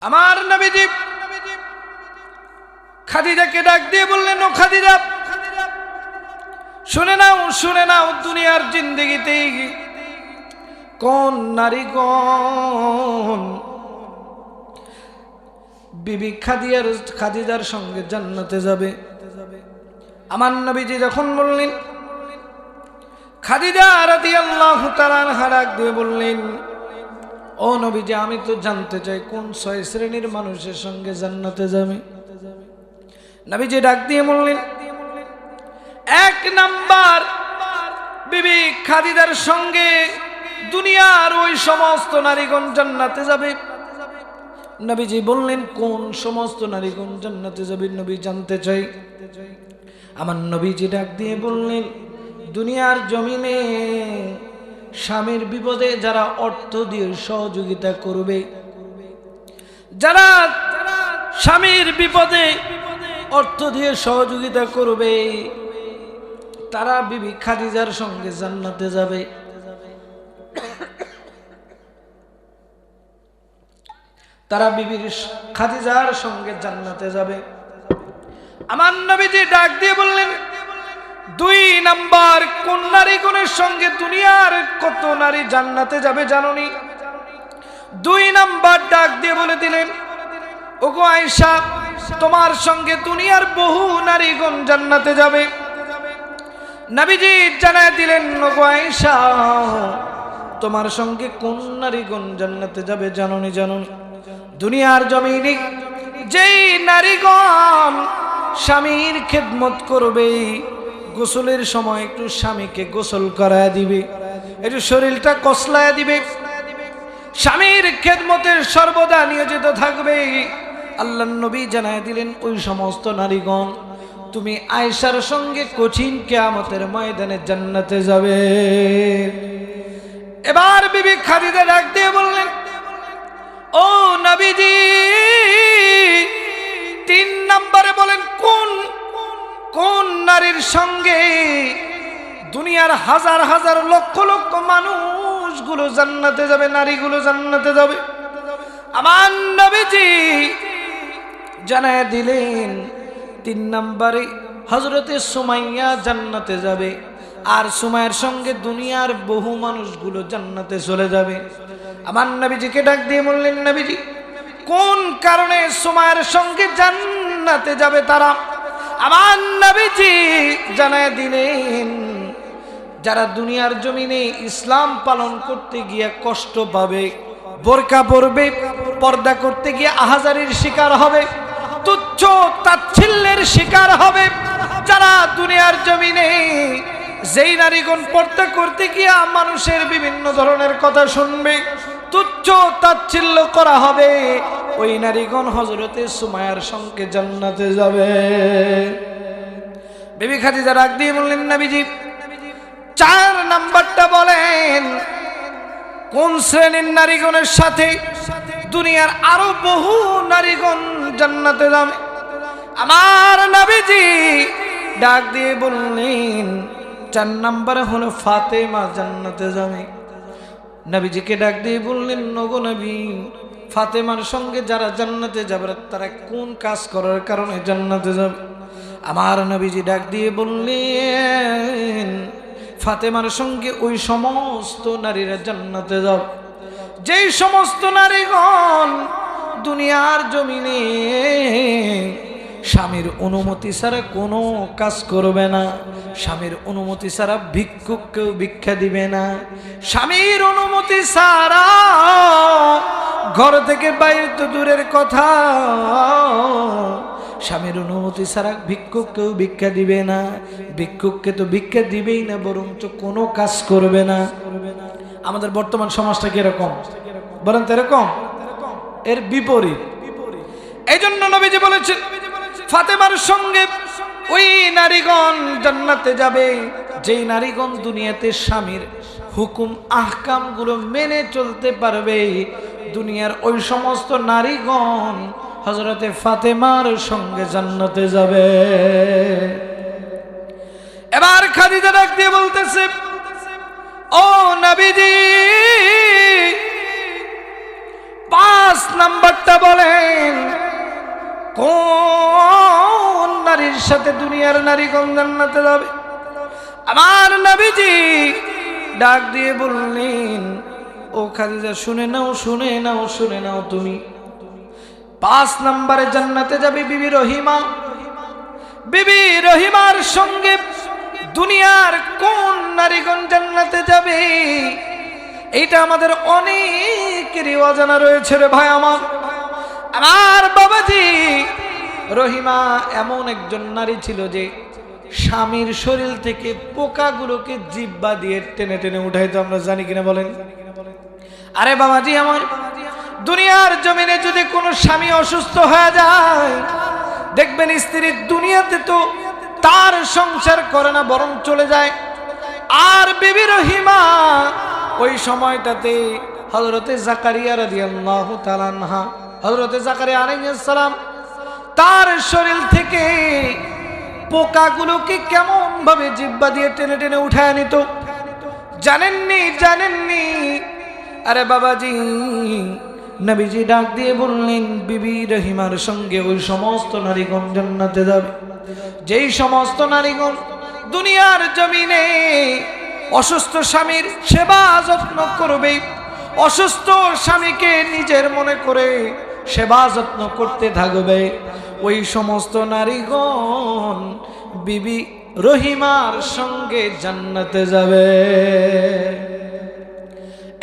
আমার নবীজি খাদিজাকে ডাক দিয়ে বললেন, ও খাদিজা, শুনে নাও দুনিয়ার জিন্দেগিতে কোন নারীগণ বিবি খাদিজার সঙ্গে জান্নাতে যাবে। আমার নবীজি যখন বললেন, খাদিজা রাদিয়াল্লাহু তাআলা আনহা ডাক দিয়ে বললেন, ও নবীজি, আমি তো জানতে চাই কোন 6 শ্রেণীর মানুষের সঙ্গে জান্নাতে যাবে। নবীজি ডাক দিয়ে বললেন, 1 নাম্বার বিবি খাদিজার সঙ্গে দুনিয়ার ওই সমস্ত নারীগণ জান্নাতে যাবে। নবীজি বললেন, কোন সমস্ত নারীগণ জান্নাতে যাবে নবী জানতে চাই। আমার নবীজি ডাক দিয়ে বললেন, দুনিয়ার জমিনে স্বামীর বিপদে যারা অর্থ দিয়ে সহযোগিতা করবে, যারা স্বামীর বিপদে অর্থ দিয়ে সহযোগিতা করবে, তারা বিবি খাদিজার সঙ্গে জান্নাতে যাবে। তারা বিবি খাদিজার সঙ্গে জান্নাতে যাবে। আমার নবীজি ডাক দিয়ে বললেন, 2 নাম্বার কোন নারীগণের সঙ্গে দুনিয়ার কত নারী জান্নাতে যাবে জানোনি? 2 নাম্বার ডাক দিয়ে বলে দিলেন, ওগো আয়েশা, তোমার সঙ্গে দুনিয়ার বহু নারীগণ জান্নাতে যাবে। নবীজি জানায় দিলেন, ওগো আয়েশা, তোমার সঙ্গে কোন নারীগণ জান্নাতে যাবে জানোনি? দুনিয়ার জমিনে যেই নারীগণ স্বামীর খেদমত করবে, গোসলের সময় একটু স্বামীকে গোসল করায় দিবে, একটু শরীরটা কসলায় দিবে, স্বামীর খেদমতে সর্বদা নিয়োজিত থাকবে, আল্লাহর নবী জানায় দিলেন, ওই সমস্ত নারীগণ তুমি আয়েশার সঙ্গে কঠিন কিয়ামতের ময়দানে জান্নাতে যাবে। এবার বিবি খাদিজা ডাক দিয়ে বললেন, ও নবীজি, 3 নম্বরে বলেন কোন নারীর সঙ্গে দুনিয়ার হাজার হাজার লক্ষ লক্ষ মানুষগুলো জান্নাতে যাবে, নারীগুলো জান্নাতে যাবে। আমার নবীজি জানায় দিলেন, 3 নম্বরে হযরতে সুমাইয়া জান্নাতে যাবে, আর সুমাইয়ার সঙ্গে দুনিয়ার বহু মানুষগুলো জান্নাতে চলে যাবে। আমার নবীজিকে ডাক দিয়ে বললেন, নবীজি, কোন কারণে সুমাইয়ার সঙ্গে জান্নাতে যাবে তারা? আমার নবীজি জানায় দিলেন, যারা দুনিয়ার জমিনে ইসলাম পালন করতে গিয়ে কষ্ট পাবে, বোরকা পরবে, পর্দা করতে গিয়ে আহাজারির শিকার হবে, তুচ্ছ তাচ্ছিল্যের শিকার হবে, যারা দুনিয়ার জমিনে যেই নারীগণ পর্দা করতে গিয়ে মানুষের বিভিন্ন ধরনের কথা শুনবে, তুচ্ছ তাচ্ছিল্য করা হবে, ওই নারীগণ হযরতে সুমাইয়ার সঙ্গে জান্নাতে যাবে। বিবি খাদিজা ডাক দিয়ে বললেন, নবীজি 4 নাম্বারটা বলেন, কোন শ্রেণীর নারীগণের সাথে দুনিয়ার আরো বহু নারীগণ জান্নাতে যাবে? আমার নবীজি ডাক দিয়ে বললেন, 4 নম্বরে হলো ফাতেমা জান্নাতে যাবে। নবীজিকে ডাক দিয়ে বললেন, ওগো নবী, ফাতেমার সঙ্গে যারা জান্নাতে যাবে তারা কোন কাজ করার কারণে জান্নাতে যাবে? আমার নবীজি ডাক দিয়ে বললেন, ফাতেমার সঙ্গে ওই সমস্ত নারীরা জান্নাতে যাবে যেই সমস্ত নারীগণ দুনিয়ার জমিনে স্বামীর অনুমতি ছাড়া কোনো কাজ করবে না, স্বামীর অনুমতি ছাড়া ভিক্ষুককেও ভিক্ষা দিবে না, স্বামীর অনুমতি ছাড়া ঘর থেকে বাইরে তো দূরের কথা, স্বামীর অনুমতি ছাড়া ভিক্ষুককেও ভিক্ষা দিবে না, ভিক্ষুককে তো ভিক্ষা দিবেই না, বরঞ্চ কোনো কাজ করবে না। আমাদের বর্তমান সমাজটা কিরকম বলেন তো? এরকম, এর বিপরীত। এই জন্য নবীজি বলেছেন, ফাতেমার সঙ্গে ওই নারীগণ জান্নাতে যাবে যেই নারীগণ দুনিয়াতে স্বামীর হুকুম আহকাম গুলো মেনে চলতে পারবে। দুনিয়ার ওই সমস্ত নারীগণ হযরতে ফাতেমার সঙ্গে জান্নাতে যাবে। এবার খাদিজা ডাক দিয়ে বলতেছে, ও নবীজি, 5 নাম্বারটা বলেন, কোন নারীর সাথে দুনিয়ার নারীগণ জান্নাতে যাবে? আমার নবীজি ডাক দিয়ে বললেন, ও খাদিজা শুনে নাও, শুনে নাও, শুনে নাও, তুমি 5 নম্বরে জান্নাতে যাবে বিবি রহিমা। বিবি রহিমার সঙ্গে দুনিয়ার কোন নারীগণ জান্নাতে যাবে, এইটা আমাদের অনেকেরই অজানা রয়েছে রে ভাই আমার। আমার বাবাজি, রহিমা এমন একজন নারী ছিল যে স্বামীর শরীর থেকে পোকাগুলোকে জিহ্বা দিয়ে টেনে টেনে উঠাইতো। আমরা জানি কিনা বলেন? আরে বাবাজি আমার, দুনিয়ার জমিনে যদি কোনো স্বামী অসুস্থ হয়ে যায়, দেখবেন স্ত্রীর দুনিয়াতে তো তার সংসার করে না, বরং চলে যায়। আর বিবি রহিমা ওই সময়টাতে হযরতে জাকারিয়া রাদিয়াল্লাহু তাআলা আনহা, হযরতে জাকারিয়া আলাইহিস সালাম তার শরীর থেকে পোকাগুলোকে কেমন ভাবে জিহ্বা দিয়ে টেনে টেনে উঠায় নিত, জানেননি? জানেননি? আরে বাবাজি, নবীজি ডাক দিয়ে বললেন, বিবি রহিমার সঙ্গে ওই সমস্ত নারীগণ জান্নাতে যাবে যেই সমস্ত নারীগণ দুনিয়ার জমিনে অসুস্থ স্বামীর সেবা যত্ন করবে, অসুস্থ স্বামীকে নিজের মনে করে সেবা যত্ন করতে থাকবে, ওই সমস্ত নারীগণ বিবি রহিমার সঙ্গে জান্নাতে যাবে।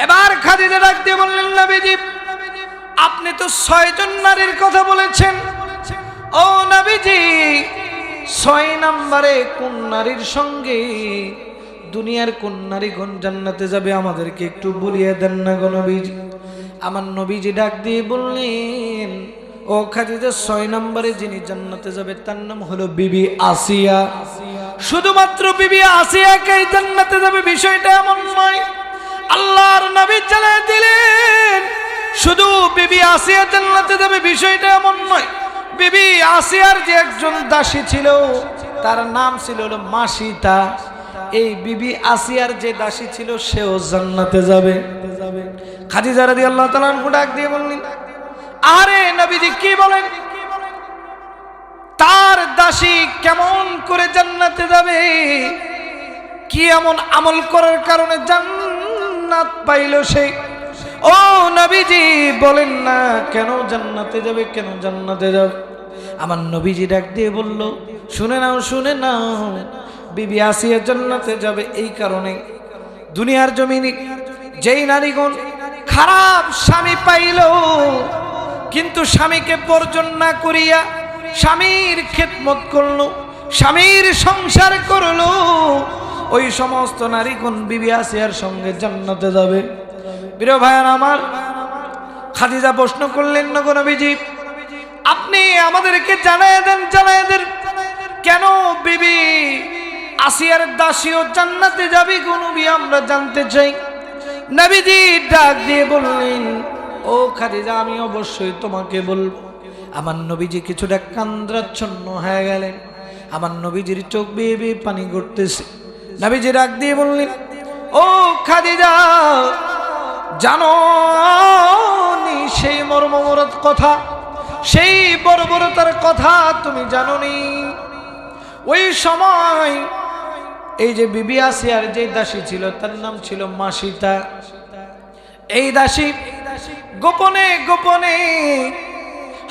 এবার খাদিজা ডাক দিয়ে বললেন, নবীজি আপনি তো 6 জন নারীর কথা বলেছেন, ও নবীজি 6 নম্বরে কোন নারীর সঙ্গে দুনিয়ার কোন নারীগণ জান্নাতে যাবে আমাদেরকে একটু বলিয়ে দেন না গো নবীজি। আমার নবীজি ডাক দিয়ে বললেন, ও খাদিজা 6 নম্বরে যিনি জান্নাতে যাবে তার নাম হলো বিবি আসিয়া। শুধুমাত্র বিবি আসিয়াকেই জান্নাতে যাবে বিষয়টা এমন নয়। আল্লাহর নবী জানিয়ে দিলেন, শুধু বিবি আসিয়া জান্নাতে যাবে বিষয়টা এমন নয়। বিবি আসিয়ার যে একজন দাসী ছিল তার নাম ছিল মাসিতা, এই বিবি আসিয়ার যে দাসী ছিল সেও জান্নাতে যাবে। খাদিজা রাদিয়াল্লাহু তাআলা আনহা ডাক দিয়ে বললেন, আরে নবীজি কি বলেন, তার দাসী কেমন করে জান্নাতে যাবে? কি এমন আমল করার কারণে জান্নাত পাইল সে? ও নবীজি বলেন না, কেন জান্নাতে যাবে, কেন জান্নাতে যাবে? আমার নবীজি ডাক দিয়ে বলল, শুনে নাও, শুনে নাও, বিবি আসিয়া জান্নাতে যাবে এই কারণে, দুনিয়ার জমিনে যেই নারীগণ খারাপ স্বামী পাইল কিন্তু স্বামীকে বর্জন না করিয়া স্বামীর খেদমত করলো, স্বামীর সংসার করলো, ওই সমস্ত নারীগণ বিবি আসিয়ার সঙ্গে জান্নাতে যাবে। প্রিয় ভাইয়ার আমার, খাদিজা প্রশ্ন করলেন, নগো নবীজি আপনি আমাদেরকে জানায় দেন, জানায় দেন কেন বিবি আসিয়ার দাসীও জান্নাতে যাবে গো নবী, আমরা জানতে চাই। নবীজি ডাক দিয়ে বললেন, ও খাদিজা আমি অবশ্যই তোমাকে বলবো। আমার নবীজি কিছুটা কান্দ্রাচ্ছন্ন হয়ে গেলেন, আমার নবীজির চোখ বেয়ে বেয়ে পানি গড়তেছে। নবীজি ডাক দিয়ে বললেন, ও খাদিজা জানো নি সেই মর্মমরদ কথা, সেই বর্বরতার কথা তুমি জানো নি? ওই সময় এই যে বিবি আসিয়ার যে দাসী ছিল তার নাম ছিল মাসিতা, এই দাসী গোপনে গোপনে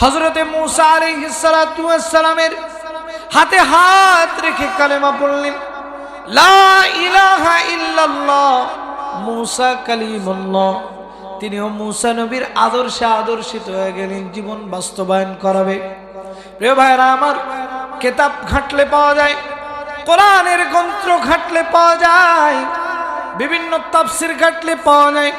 হযরতে মূসা আলাইহিস সালাতু ওয়াস সালামের হাতে হাত রেখে কালেমা পড়লেন, লা ইলাহা ইল্লাল্লাহ মূসা কালিমুল্লাহ। তিনিও মূসা নবীর আদর্শে আদর্শিত হয়ে গেলেন, জীবন বাস্তবায়ন করাবে। প্রিয় ভাইরা আমার, কিতাব ঘাটলে পাওয়া যায়, কোরআনের গ্রন্থ ঘাটলে পাওয়া যায়, বিভিন্ন তাফসীর ঘাটলে পাওয়া যায়,